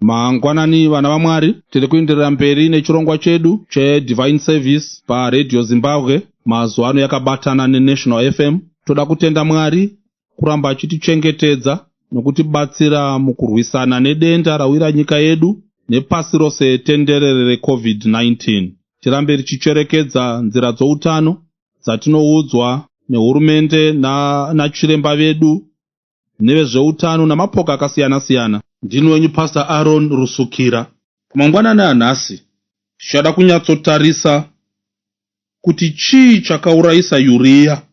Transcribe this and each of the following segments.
Mangwanani vana vaMwari, tiri kuenderera mberi nechirongwa chedu cheDivine Service paRadio Zimbabwe. Mazuva ano yakabatana neNational FM. Toda kutenda Mwari kuramba achitichengetedza nokutibatsira mukurwisana nedenda rawira nyika yedu nepasi rose tenderere reCovid-19. Tirambe tichicherekedza nzira dzoutano dzatinoudzwa nehurumende nachiremba vedu nevezveutano namapoka akasiyana-siyana. Ndini wenyu Pastor Aaron Rusukira. Mangwanani anhasi tichada kunyatsotarisa kuti chii chakaurayisa Uriya.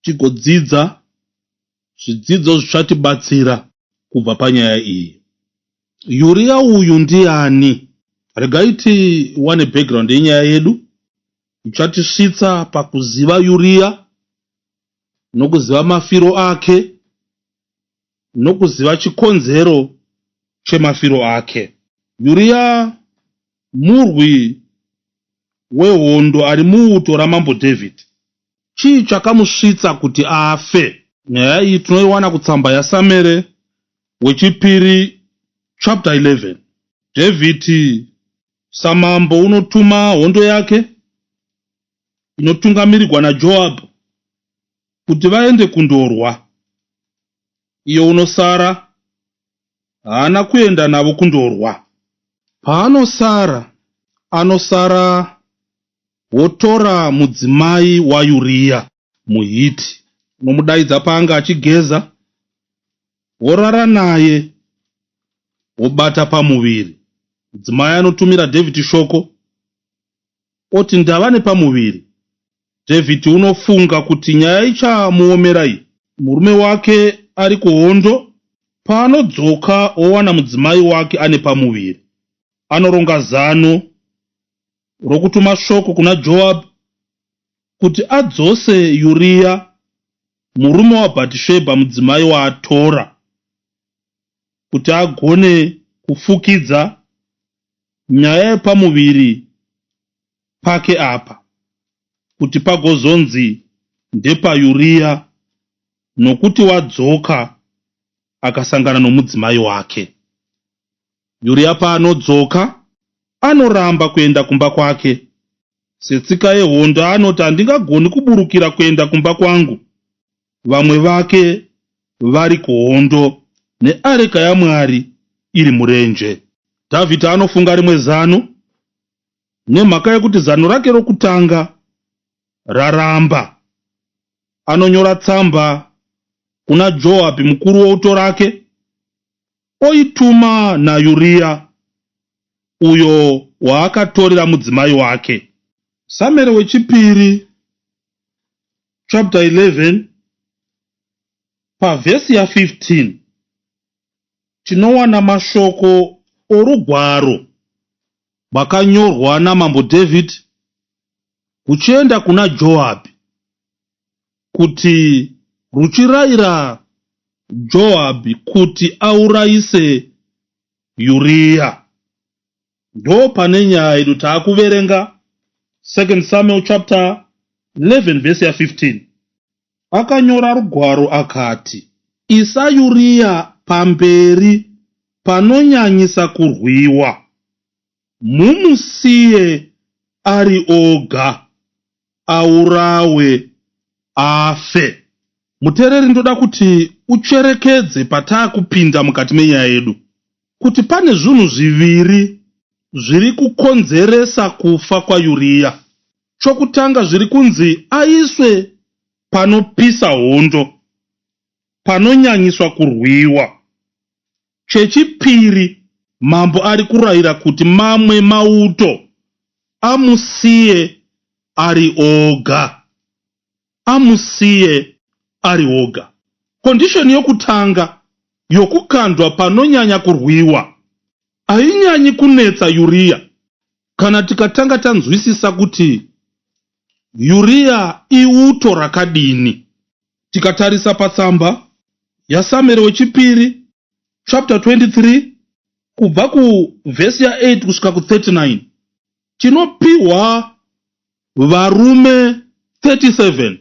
Tigodzidza zvidzidzo zvichatibatsira kubva panyaya iyi. Uriya uyu ndiani? Regai tiwane background yenyaya yedu ichatisvitsa pakuziva Uriya, nokuziva mafiro ake, nokuziva chikonzero chemafiro ake. Uriya murwi wehondo ari muuto ramambo David. Chii chakamusvitsa kuti afe? Nyaya iyi tinoiwana kutsamba yaSamueri wechipiri chapter 11. David samambo unotuma hondo yake inotungamirirwa naJoabhu kuti vaende kundorwa. Iyo unosara haana kuenda navo kundorwa. Anosara wotora mudzimai waUriya muHiti, nomudaidza paanga achigeza, worara naye, wobata pamuviri. Mudzimai anotumira David shoko, oti ndava nepamuviri. David unofunga kuti nyaya ichamuomera iyi. Murume wake ari kuhondo, paanodzoka owana mudzimai wake ane pamuviri. Anoronga zano rokutuma shoko kuna Joabhu kuti adzose Uriya, murume waBhatishebha, mudzimai waatora, kuti agone kufukidza nyaya yepamuviri pake apa, kuti pagozonzi ndepaUriya, nokuti wadzoka akasangana nomudzimai wake. Uriya paanodzoka anoramba kuenda kumba kwake. Setsika yehondo anoti, handingagoni kuburukira kuenda kumba kwangu, vamwe vake vari kuhondo neareka yaMwari iri murenje. Dhavhidhi anofunga rimwe zano, nemhaka yekuti zano rake rokutanga raramba. Anonyora tsamba kuna Joabhu mukuru wouto rake, oituma naUriya, uyo waakatorera mudzimai wake. Samueri wechipiri chapter 11 pavhesi ya15 tinowana mashoko orugwaro rwakanyorwa namambo David kuchienda kuna Joabhu, kuti ruchirayira Joabhu kuti aurayise Uriya. Ndo pane nyaya yedu taakuverenga 2 Samuel chapter 11 vhesi ya15. Akanyora rugwaro akati, isa Uriya pamberi panonyanyisa kurwiwa, mumusiye ari oga, aurawe afe. Muteereri, ndoda kuti ucherekedze pataakupinda mukati menyaya yedu, kuti pane zvinhu zviviri zviri kukonzeresa kufa kwaUriya. Chokutanga, zviri kunzi aiswe panopisa hondo, panonyanyiswa kurwiwa. Chechipiri, mambo ari kurayira kuti mamwe mauto amusiye ari oga. Kondisheni yokutanga yokukandwa panonyanya kurwiwa hainyanyi kunetsa Uriya, kana tikatanga tanzwisisa kuti Uriya iuto rakadini. Tikatarisa patsamba yaSamueri wechipiri chapter 23 kubva kuvhesi ya8 kusvika ku39 tinopiwa varume 37,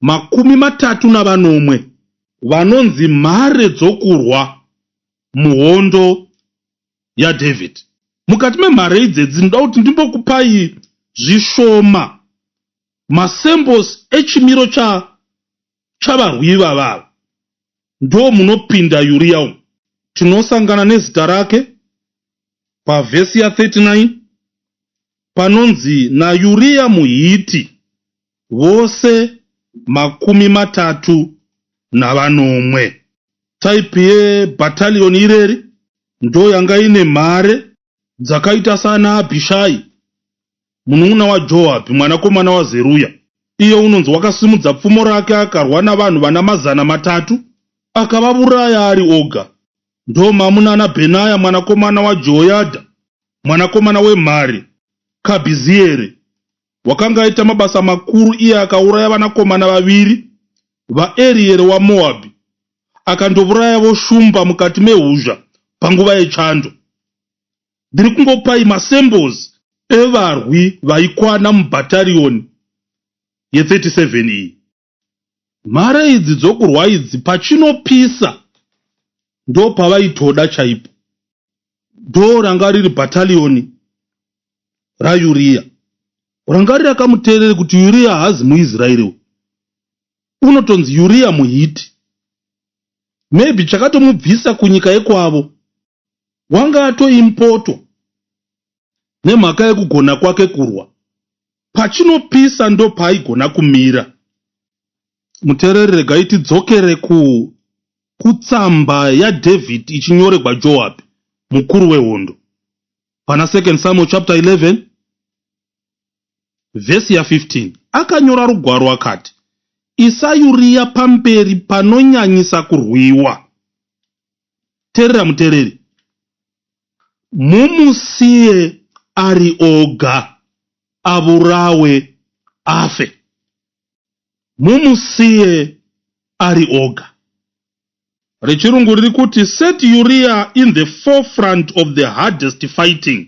30 navanomwe vanonzi mhare dzokurwa muhondo yaDhavhidhi. Mukati memhare idzi ndinoda kuti ndimbokupai zvishoma masembos echimiro chavarwi vavavo. Ndo munopinda Uriya umu. Tinosangana nezita rake pavhesi ya39 panonzi naUriya muHiti vose 30. Taipi yebhataliyoni ireri ndo yanga ine mhare dzakaita sana Abhishai munun'una waJoabhi mwanakomana waZeruya. Iye unonzi wakasimudza pfumo rake akarwa navanhu vana 300 akavauraya ari oga. Ndo mamuna naBhenaya mwanakomana waJehoyadha mwanakomana wemhare Kabhizieri wakanga aita mabasa makuru. Iye akauraya vanakomana 2 vaEriere waMoabhi akandouraya voshumba mukati mehuzha panguva yechando. Ndiri kungopai masembos evarwi vaikwana mubhatariyoni ye37 iyi. Mhare idzi dzokurwa idzi pachinopisa ndo pavaitoda chaipo. Ndo ranga riri bhataliyoni raUriya. Ranga riri rakamuteerera kuti Uriya haazi muIsraeri, unotonzi Uriya muHiti. Maybe chakatomubvisa kunyika yekwavo wanga atoimpoto nemhaka yekugona kwake kurwa. Pachinopisa ndo paaigona kumira. Muteereri, regai tidzokere kutsamba yaDhavhidhi ichinyorerwa Joabhi mukuru wehondo pana 2 Samuel chapter 11 vhesi ya15. Akanyora rugwaro akati, isai Uriya pamberi panonyanyisa kurwiwa. Teerera muteereri, mumusiye ari oga aurawe afe. Mumusiye ari oga. Rechirungu riri kuti set Uriya in the forefront of the hardest fighting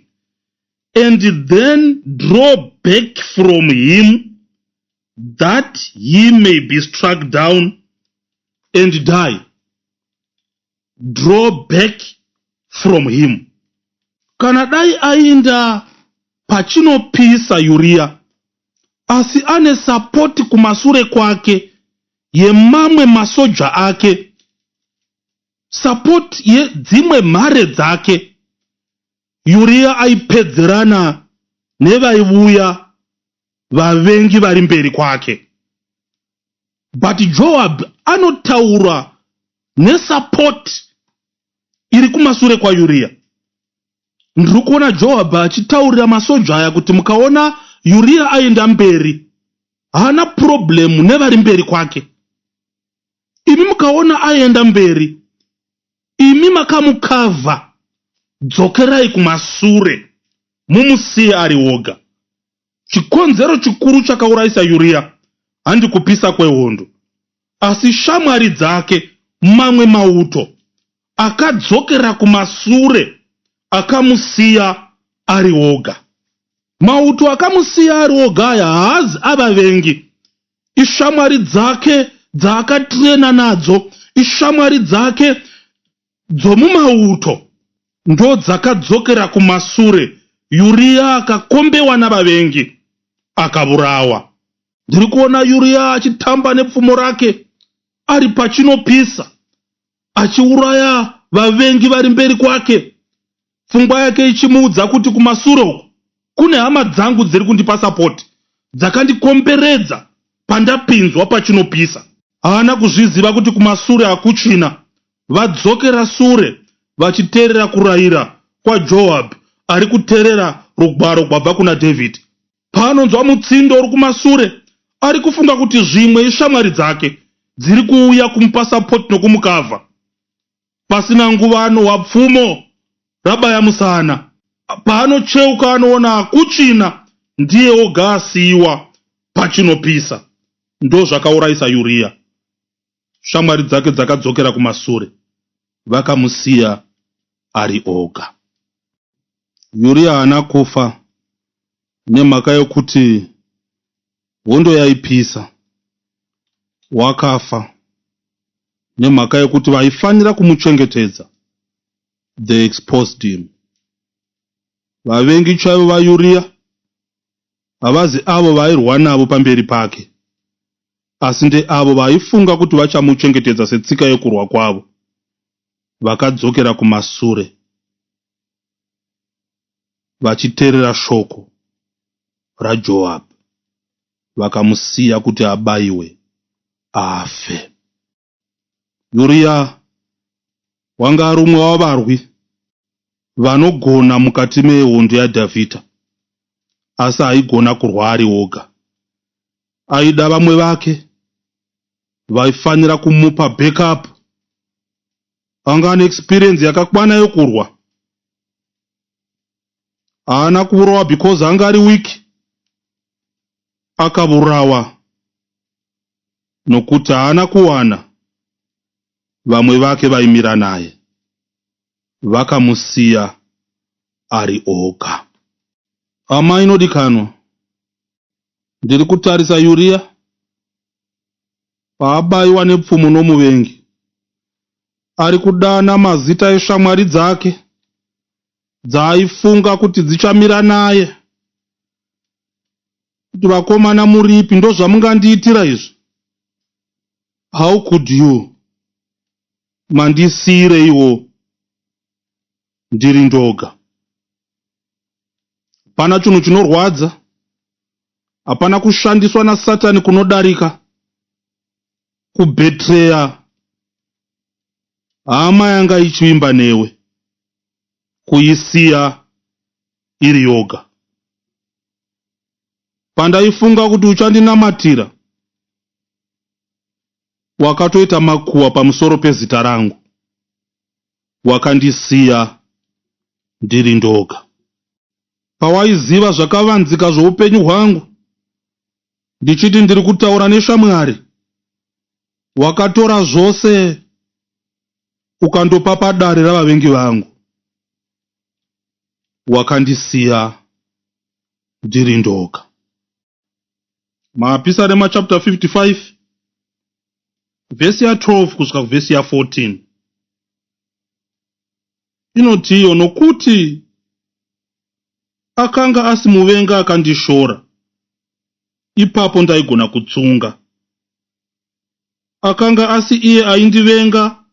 and then draw back from him that he may be struck down and die. Draw back from him. Kana dai ainda pachinopisa Uriya asi ane sapoti kumasure kwake yemamwe masoja ake, sapoti yedzimwe mhare dzake, Uriya aipedzerana nevaiuya vavengi vari mberi kwake. But Joab anotaura nesapoti iri kumasure kwaUriya. Ndiri kuona Joab achitaurira masoja aya kuti mukaona Uriya aenda mberi haana problemu nevari mberi kwake. Imi mukaona aenda mberi, imi makamukavha, dzokerai kumasure mumusiye ari woga. Chikonzero chikuru chakaurayisa Uriya handi kupisa kwehondo, asi shamwari dzake mamwe mauto akadzokera kumasure akamusiya ari woga. Mauto akamusiya ari woga aya haazi avavengi, ishamwari dzake dzaakatrena nadzo, ishamwari dzake dzomumauto ndo dzakadzokera kumasure. Uriya akakombewa navavengi akaurawa. Ndiri kuona Uriya achitamba nepfumo rake ari pachinopisa achiuraya vavengi vari mberi kwake. Pfungwa yake ichimuudza kuti kumasure uko kune hama dzangu dziri kundipa sapoti, dzakandikomberedza pandapinzwa pachinopisa. Haana kuzviziva kuti kumasure hakuchina. Vadzokera sure vachiteerera kurayira kwaJoabhi ari kuteerera rugwaro rwabva kuna Dhavhidhi. Paanonzwa mutsindo uri kumasure ari kufunga kuti zvimwe ishamwari dzake dziri kuuya kumupa sapoti nokumukavha. Pasina nguva anohwa pfumo rabaya musana. Paanocheuka anoona hakuchina, ndiye oga asiyiwa pachinopisa. Ndo zvakaurayisa Uriya. Shamwari dzake dzakadzokera kumasure vakamusiya ari oga. Uriya haana kufa nemhaka yokuti hondo yaipisa. Wakafa nemhaka yekuti vaifanira kumuchengetedza. They exposed him. Vavengi chaivo vaUria havazi avo vairwa navo pamberi pake, asi ndeavo vaifunga kuti vachamuchengetedza setsika yekurwa kwavo. Vakadzokera kumasure vachiteerera shoko raJoabhu, vakamusiya kuti abayiwe afe. Uria wanga ari umwe wavarwi vanogona mukati mehondo yaDhavhidha, asi haigona kurwa ari oga. Aida vamwe vake vaifanira kumupa backup. Anga ane experience yakakwana yokurwa. Haana kuurawa because anga ari weak. Akaurawa nokuti haana kuwana vamwe vake vaimira naye. Vakamusiya ari oga. Hama inodikanwa, ndiri kutarisa Uria paabayiwa nepfumo nomuvengi. Ari kudana mazita eshamwari dzake dzaaifunga kuti dzichamira naye, kuti vakomana muripi, ndozvamungandiitira izvi? How could you mandisiyire iwo ndiri ndoga? Hapana chinhu chinorwadza, hapana kushandiswa naSatani kunodarika kubhetreya hama yanga ichivimba newe, kuisiya iri yoga. Pandaifunga kuti uchandinamatira, wakatoita makuhwa pamusoro pezita rangu, wakandisiya ndiri ndoga. Pawaiziva zvakavanzika zvoupenyu hwangu, ndichiti ndiri kutaura neshamwari, wakatora zvose ukandopa padare ravavengi vangu. Wakandisiya ndiri ndoga. Mapisarema chapter 55 vhesi ya12 kusvika kuvhesi ya14 inoti iyo, nokuti akanga asimuvenga akandishora, ipapo ndaigona kutsunga. Akanga asi iye aindivenga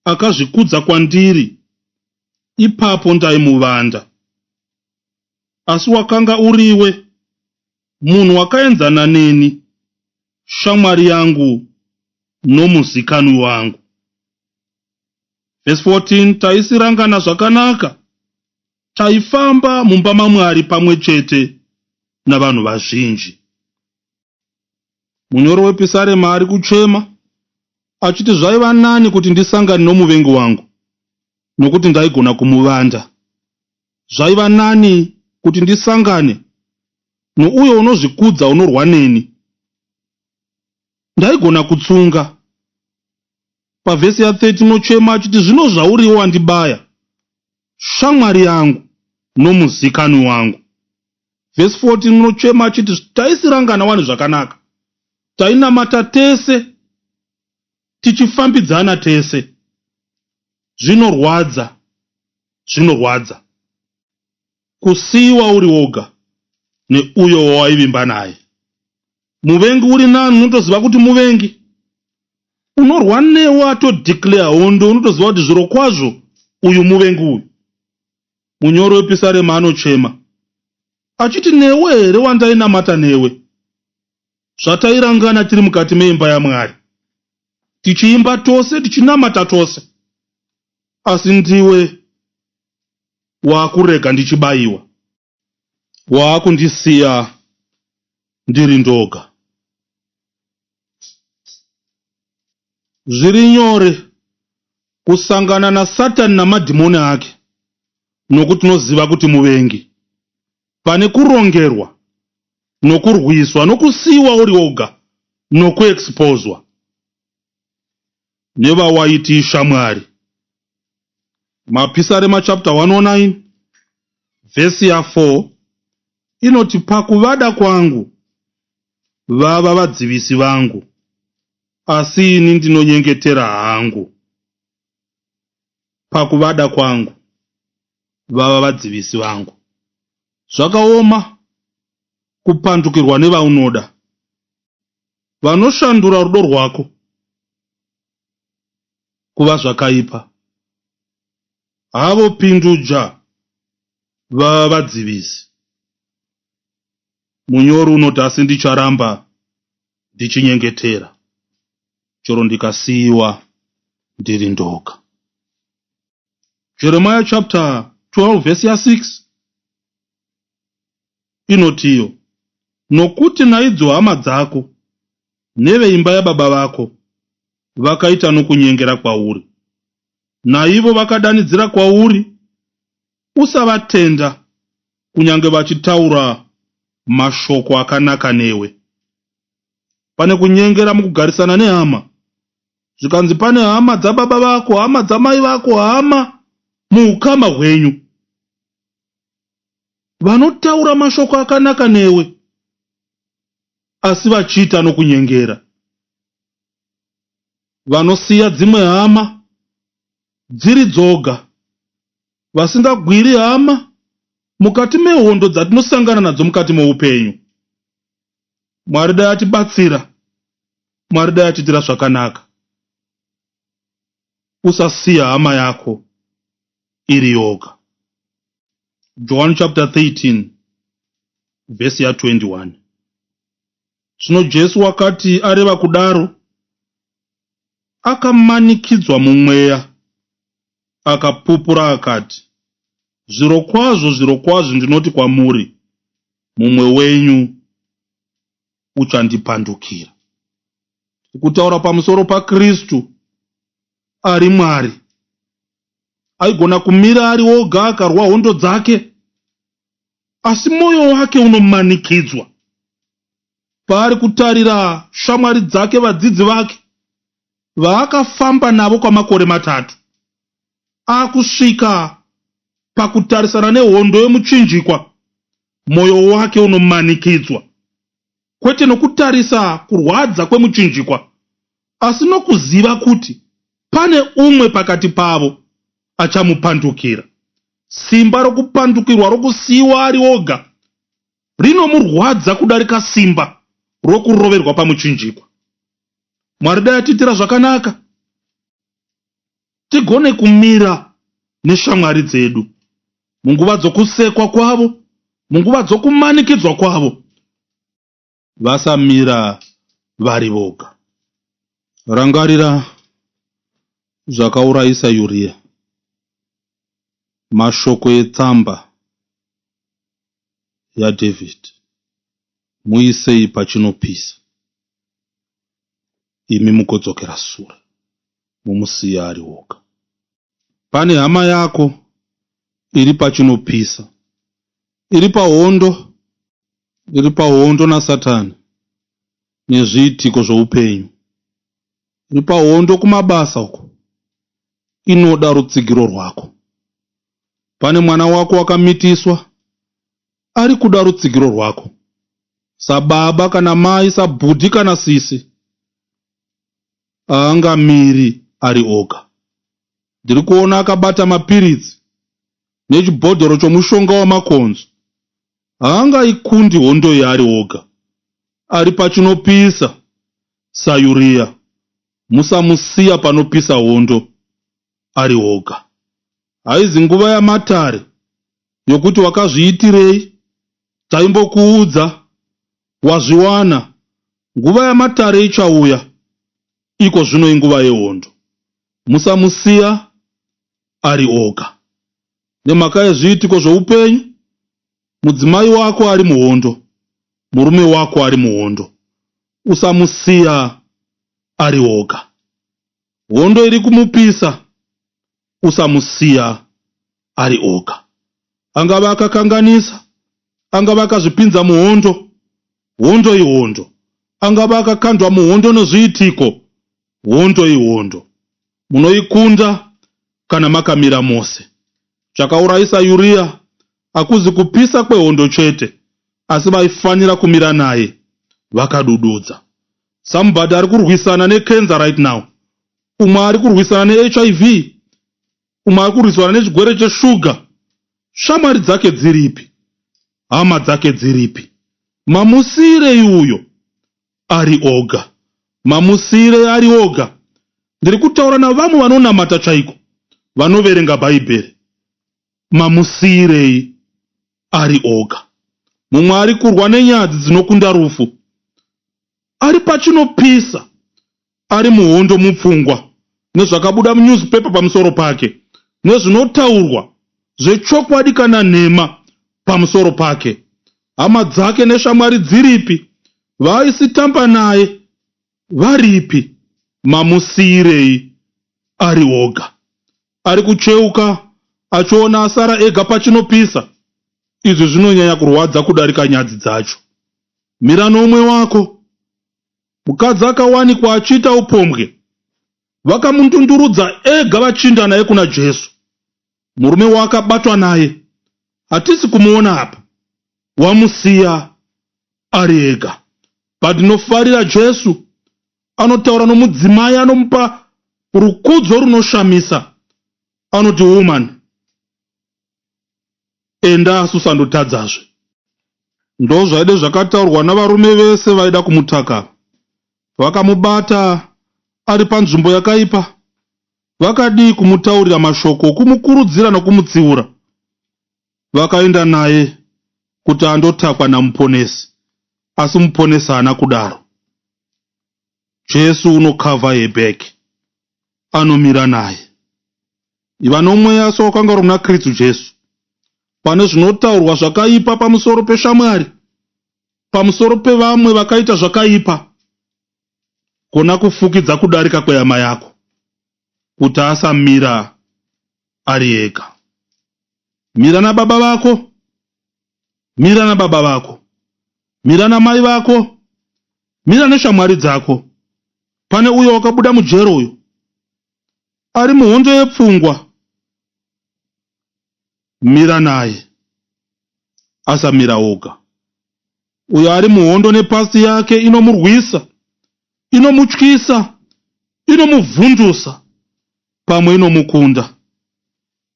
akazvikudza kwandiri, ipapo ndaimuvanda. Asi wakanga uriwe, munhu wakaenzana neni, shamwari yangu nomuzikanwi wangu. Verse 14, taisirangana zvakanaka, taifamba mumba maMwari pamwe chete navanhu vazhinji. Munyori wepisarema ari kuchema achiti zvaiva nani kuti ndisangane nomuvengi wangu, nokuti ndaigona kumuvanda. Zvaiva nani kuti ndisangane nouyo unozvikudza unorwa neni, ndaigona kutsunga. Pavhesi ya13 nochema achiti zvino zvauriwo wandibaya, shamwari yangu nomuzikanwi wangu. Vhesi 14 nochema achiti taisirangana wani zvakanaka, tainamata tese, tichifambidzana tese. Zvinorwadza, zvinorwadza kusiyiwa uri woga neuyo wawaivimba naye. Muvengi uri nani unotoziva kuti muvengi, unorwa newe atodeclare hondo, unotoziva kuti zviro kwazvo uyu muvengi uyu. Munyori wepisarema anochema achiti newe here wandainamata newe, zvatairangana tiri mukati meimba yaMwari, tichiimba tose, tichinamata tose, asi ndiwe waakurega ndichibayiwa, waakundisiya ndiri ndoga. Zviri nyore kusangana naSatani namadhimoni ake, nokuti unoziva kuti muvengi, pane kurongerwa nokurwiswa nokusiyiwa uri woga nokuexposwa nevawaiti shamwari. Mapisarema chapter 109 vhesi ya4 inoti, pakuvada kwangu vava vadzivisi vangu, asi ini ndinonyengetera hangu. Pakuvada kwangu vava vadzivisi vangu. Zvakaoma kupandukirwa nevaunoda, vanoshandura rudo rwako kuva zvakaipa. Havo pinduja vava vadzivisi. Munyori unoti asi ndicharamba ndichinyengetera, chero ndikasiyiwa ndiri ndoga. Jeremiah chapter 12 verse 6 inotiyo, nokuti naidzo hama dzako neveimba yababa vako vakaita nokunyengera kwauri, naivo vakadanidzira kwauri, usavatenda kunyange vachitaura mashoko akanaka newe. Pane kunyengera mukugarisana nehama. Zvikanzi pane hama dzababa vako, hama dzamai vako, hama muukama hwenyu, vanotaura mashoko akanaka newe asi vachiita nokunyengera. Vanosiya dzimwe hama dziri dzoga, vasingagwiri hama mukati mehondo dzatinosangana nadzo mukati meupenyu. Mwari dai atibatsira, Mwari dai atitira zvakanaka. Usasiya hama yako iri yoga. John chapter 13 verse 21. Zvino Jesu wakati areva kudaro, akamanikidzwa mumweya, akapupura akati, zvirokwazvo ndinoti kwamuri, mumwe wenyu uchandipandukira. Kutaura pamusoro paKristu ari Mwari. Aigona kumira ari oga akarwa hondo dzake, asi moyo wake unomanikidzwa paari kutarira shamwari dzake, vadzidzi vake vaakafamba navo kwamakore 3, akusvika pakutarisana nehondo yemuchinjikwa. Moyo wake unomanikidzwa, kwete nokutarisa kurwadza kwemuchinjikwa, asi nokuziva kuti pane umwe pakati pavo achamupandukira. Simba rokupandukirwa, rokusiyiwa ari oga, rinomurwadza kudarika simba rokuroverwa pamuchinjikwa. Mwari dai atitira zvakanaka tigone kumira neshamwari dzedu munguva dzokusekwa kwavo, munguva dzokumanikidzwa kwavo, vasamira vari voga. Rangarira zvakaurayisa Uriya. Mashoko etsamba yaDhavhidhi, muisei pachinopisa, imi mukodzokera shure, mumusiya ari oga. Pane hama yako iri pachinopisa, iri pahondo naSatani nezviitiko zvoupenyu, iri pahondo kumabasa uko, inoda rutsigiro rwako. Pane mwana wako wakamitiswa, ari kuda rutsigiro rwako, sababa kana mai, sabhudhi kana sisi. Haangamiri ari oga. Ndiri kuona akabata mapiritsi nechibhodhoro chomushonga wamakonzo. Haangaikundi hondo yaari oga. Ari pachinopisa saUriya. Musamusiya panopisa hondo ari oga. Haizi nguva yamatare yokuti wakazviitirei, taimbokuudza, wazviwana. Nguva yamatare ichauya, iko zvino inguva yehondo. Musamusiya ari oga. Nemhaka yezviitiko zvoupenyu, mudzimai wako ari muhondo, murume wako ari muhondo. Usamusiya ari oga. Hondo iri kumupisa, usamusiya ari oga. Angava akakanganisa, angava akazvipinza muhondo, hondo ihondo. Angava akakandwa muhondo nezviitiko, hondo ihondo. Munoikunda kana makamira mose. Chakaurayisa Uriya hakuzi kupisa kwehondo chete, asi vaifanira kumira naye vakadududza. somebody ari kurwisana necancer right now, umwe ari kurwisana neHIV, umwe ari kurwisana nechigwere cheshuga. Shamwari dzake dziripi? Hama dzake dziripi? Mamusire iuyo ari oga, mamusire ari oga. Ndiri kutaura navamwe vanonamata chaiko, vanoverenga bhaibheri. Mamusirei ari oga. Mumwe ari kurwa nenyadzi dzinokunda rufu, ari pachinopisa, ari muhondo mupfungwa, nezvakabuda munewspaper pamusoro pake, nezvinotaurwa zvechokwadi kana nhema pamusoro pake. Hama dzake neshamwari dziripi? Vaisitamba naye varipi? Mamusirei ari oga. Ari kucheuka achiona asara ega pachinopisa. Izvi zvinonyanya kurwadza kudarika nyadzi dzacho. Mira nomwe wako. Mukadzi akawanikwa achiita upombwe, vakamundundurudza ega vachinda naye kuna Jesu. Murume wakabatwa naye, hatisi kumuona apa. Wamusiya ari ega. Patinofarira Jesu anotaura nomudzimai, anomupa rukudzo runoshamisa. Anoti, woman, enda asusandotadzazve. Ndo zvaide zvakataurwa navarume vese vaida kumutaka. Vakamubata ari panzvimbo yakaipa. Vakadi kumutaurira mashoko, kumukurudzira nokumutsiura. Vakaenda naye kuti andotakwa namuponesi, asi muponesi haana kudaro. Jesu unokavha yebheki, anomira naye. Iva nomweya sowakanga muna Kristu Jesu. Pane zvinotaurwa zvakaipa pamusoro peshamwari, pamusoro pevamwe vakaita zvakaipa, kona kufukidza kudarika kwehama yako, kuti asamira ari ega. Mira nababa vako, mira nababa vako, mira namai vako, mira neshamwari dzako. Pane uyo wakabuda mujero uyo, ari muhondo yepfungwa. Mira naye, asamira oga. Uyo ari muhondo nepasi yake inomurwisa, inomutyisa, inomuvhundusa, pamwe inomukunda,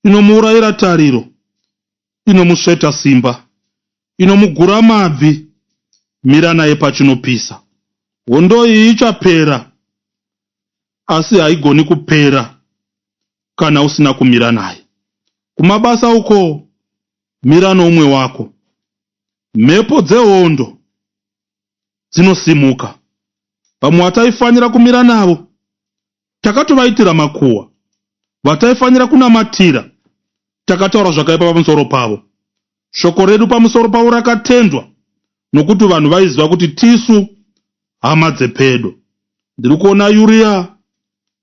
inomuurayira tariro, inomusveta simba, inomugura mabvi. Mira naye pachinopisa. Hondo iyi ichapera, asi haigoni kupera kana usina kumira naye. Kumabasa uko, mira nomwe wako. Mhepo dzehondo dzinosimuka. Vamwe vataifanira kumira navo, takatovaitira makuhwa. Vataifanira kunamatira, takataura zvakaipa pamusoro pavo. Shoko redu pamusoro pavo rakatendwa, nokuti vanhu vaiziva kuti tisu hama dzepedo. Ndiri kuona Yuria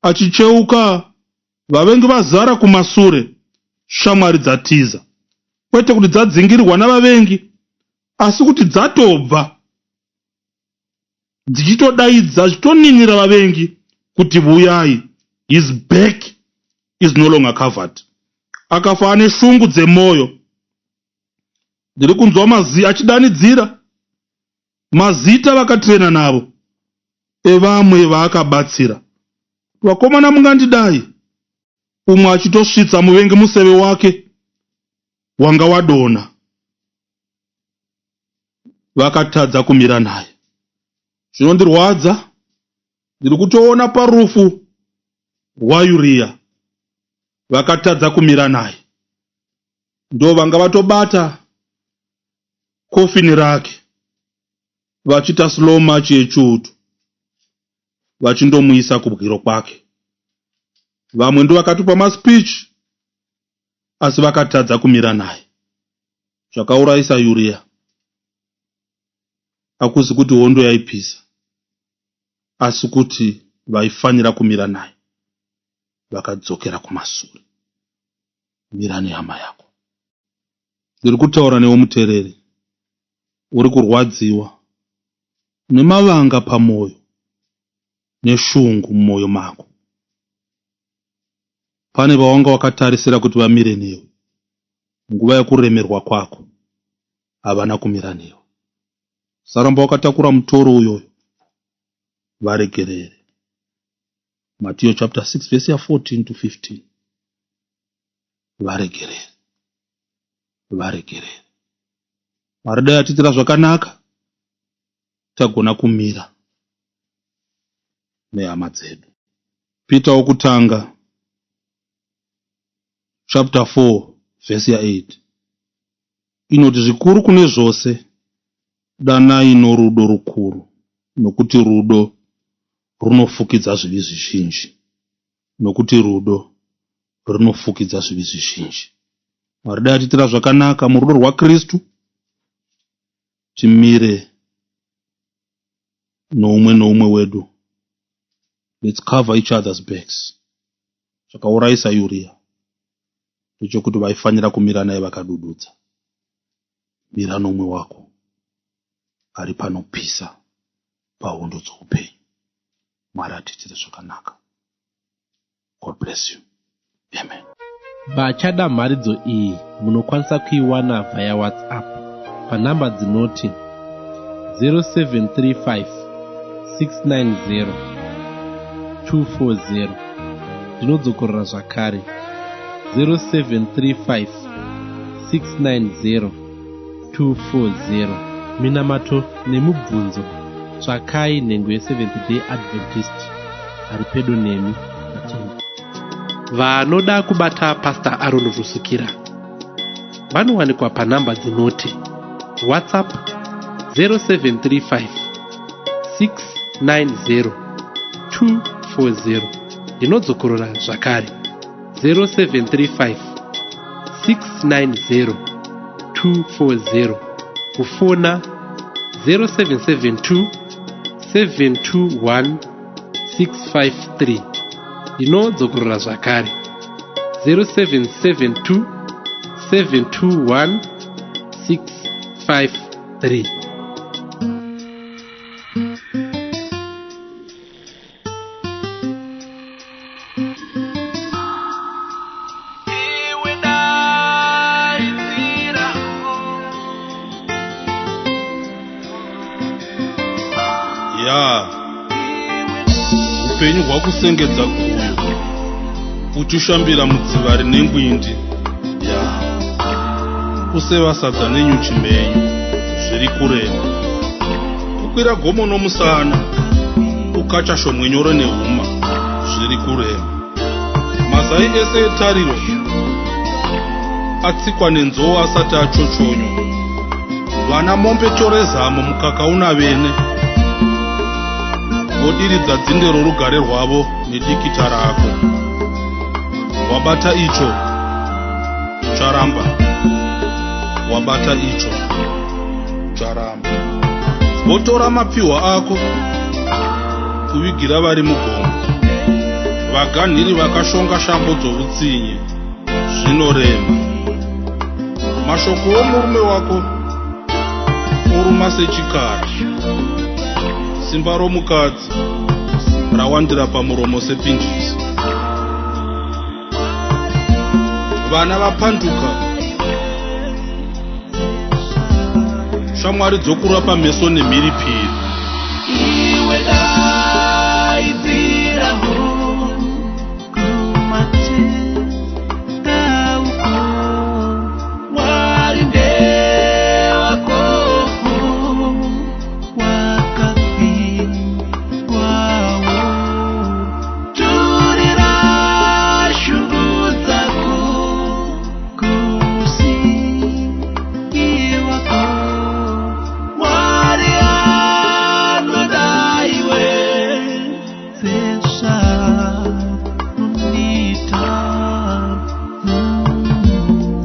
achicheuka, vavengi vazara kumasure. Shamwari dzatiza, kwete kuti dzadzingirirwa navavengi, asi kuti dzatobva dzichitodaidza, dzichitoninira vavengi kuti vuyai, his back is no longer covered. Akafa ane shungu dzemwoyo. Ndiri kunzwa achidanidzira mazita vakatrena navo, evamwe vaakabatsira. Vakomana mungandidai. Umwe achitosvitsa muvengi museve wake wanga wadona. Vakatadza kumira naye. Zvinondirwadza, ndiri kutoona parufu rwaYuria vakatadza kumira naye. Ndo vanga vatobata kofini rake, vachita slow march yechutu, vachindomuisa kubwiro kwake. Vamwe ndo vakatupa maspeech, asi vakatadza kumira naye. Zvakaurayisa Yuria. Hakuzi kuti hondo yaipisa, asi kuti vaifanira kumira naye. Vakadzokera kumashure. Mira nehama yako. Ndiri kutaura newe muteereri, uri kurwadziwa nemavanga pamwoyo, neshungu mumwoyo mako. Pane vawanga wakatarisira kuti vamire newe. Nguva yekuremerwa kwako, havana kumira newe. Saramba wakatakura mutoro uyoyo. varegerere. Matthew chapter 6 verse 14 to 15. Varegerere. Varegerere. Mwari dai atitira zvakanaka, tagona kumira nehama dzedu. Peter wokutanga chapter 4 verse 8 inoti, zvikuru kune zvose danai norudo rukuru, nokuti rudo runofukidza zvivi zvizhinji. Nokuti rudo runofukidza zvivi zvizhinji. Mwari dai atitira zvakanaka murudo rwaKristu, timire noumwe wedu. Let's cover each other's backs. Zvakaurayisa Uriya ndechekuti vaifanira kumira naye vakadududza. Mira nomwe wako ari panopisa pahondo dzoupenyu. Mwari atitire zvakanaka. God bless you. Amen. Vachada mharidzo iyi munokwanisa kuiwana via WhatsApp panhamba dzinoti 0735 690 240. Ndinodzokorera zvakare 0735 690 240. Minamato nemubvunzo tsvakai nhengo ye7th Day Adventist ari pedo nemi vatende. Vanoda kubata Pastor Aaron Rusukira vanowanikwa panhamba dzinoti WhatsApp 0735 690 240. Ndinodzokorora zvakare 0735 690 240. Kufona 0772 721 653. Ndinodzokorora zvakare 0772 721 653. Upenyu hwakusengedza guyo uchishambira mudziva rine ngwindi, kuseva sadza nenyuchi mhenyu zviri kurema, kukwira gomo nomusana ukacha shomwenyoro nehuma zviri kurema. Mazai ese etariro atsikwa nenzou asati achochonywa. Vana mombe chorezamo mukaka una vene, vodiridza dzinde rorugare rwavo nedikita rako. Wabata icho charamba, wabata icho charamba. Votora mapfihwa ako kuvigira vari mugomba. Vaganhiri vakashonga shambo dzovutsinye zvinorema. Mashoko omurume wako oruma sechikara. Simba romukadzi rawandira pamuromo sepinjisi. Vana vapanduka, shamwari dzokura pameso nemhiripiri.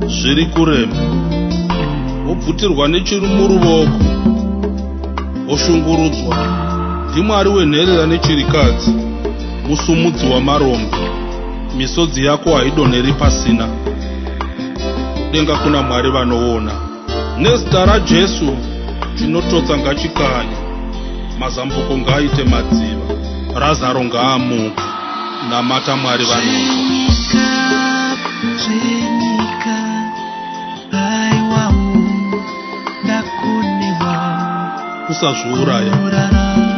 Zviri kurema, wobvutirwa nechiri muruoko, oshungurudzwa ndiMwari wenherera nechirikadzi, musumudzi wamarombo. Misodzi yako haidonheri pasina, denga kuna Mwari vanoona. Nezita raJesu chinototsa ngachikanye, mazambuko ngaaite madziva, Razaro ngaamuke. Namata Mwari vanoona. Usazviuraya.